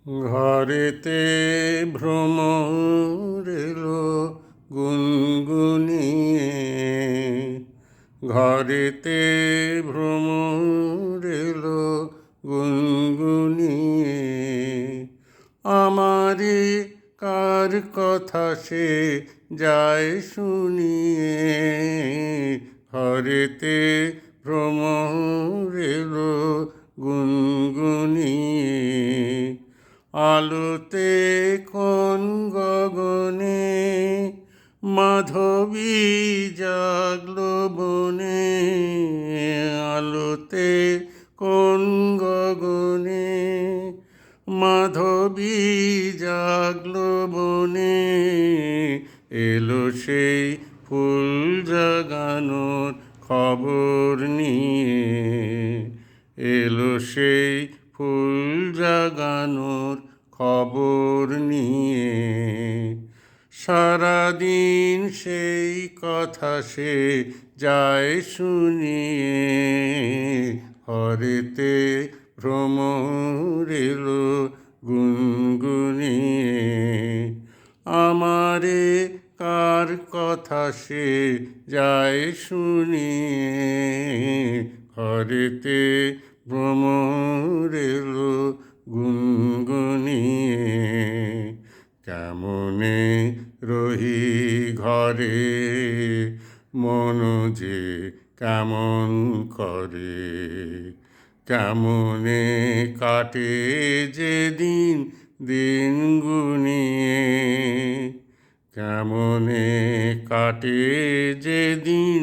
ঘরেতে ভ্রমর এলো গুনগুনিয়ে, ঘরেতে ভ্রমর এলো গুনগুনিয়ে। আমারে কার কথা সে যায় শুনিয়ে, ঘরেতে ভ্রমর এলো গুনগুনিয়ে। আলোতে কোন গগনে মাধবী জাগলো বনে, আলোতে কোন গগনে মাধবী জাগলো বনে। এলো সেই ফুল জাগানোর খবর নিয়ে, এলো সেই ফুল জাগানোর খবর নিয়ে। সারাদিন সেই কথা সে যায় শুনিয়ে, ঘরেতে ভ্রমর এলো গুনগুনিয়ে। আমারে কার কথা সে যায় শুনিয়ে, ঘরেতে ভ্রমর এলো গুনগুনিয়ে। কেমনে রহি ঘরে মন যে কেমন করে, কেমনে কাটে যে দিন দিন গুনিয়ে, কেমনে কাটে যে দিন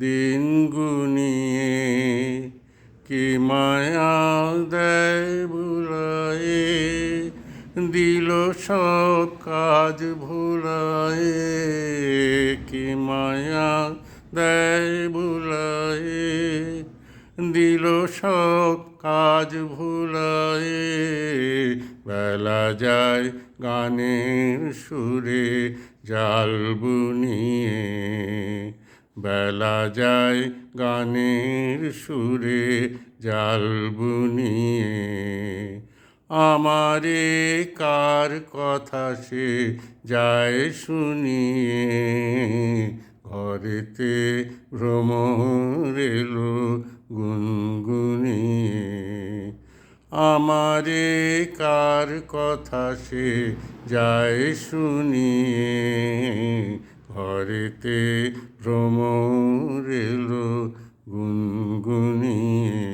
দিন গুনিয়ে। কি মায়া দেয় বুলায়ে, দিল সব কাজ ভুলায়ে। কি মায়া দেয় বুলায়ে, দিল সব কাজ ভুলায়ে। বেলা যায় গানের সুরে জাল বুনিয়ে, বেলা যায় গানের সুরে জাল বুনিয়ে। আমারে কার কথা সে যায় শুনিয়ে, ঘরেতে ভ্রমর এলো গুনগুনিয়ে। আমারে কার কথা সে যায় শুনিয়ে, ঘরেতে ভ্রমর এলো গুনগুনিয়ে।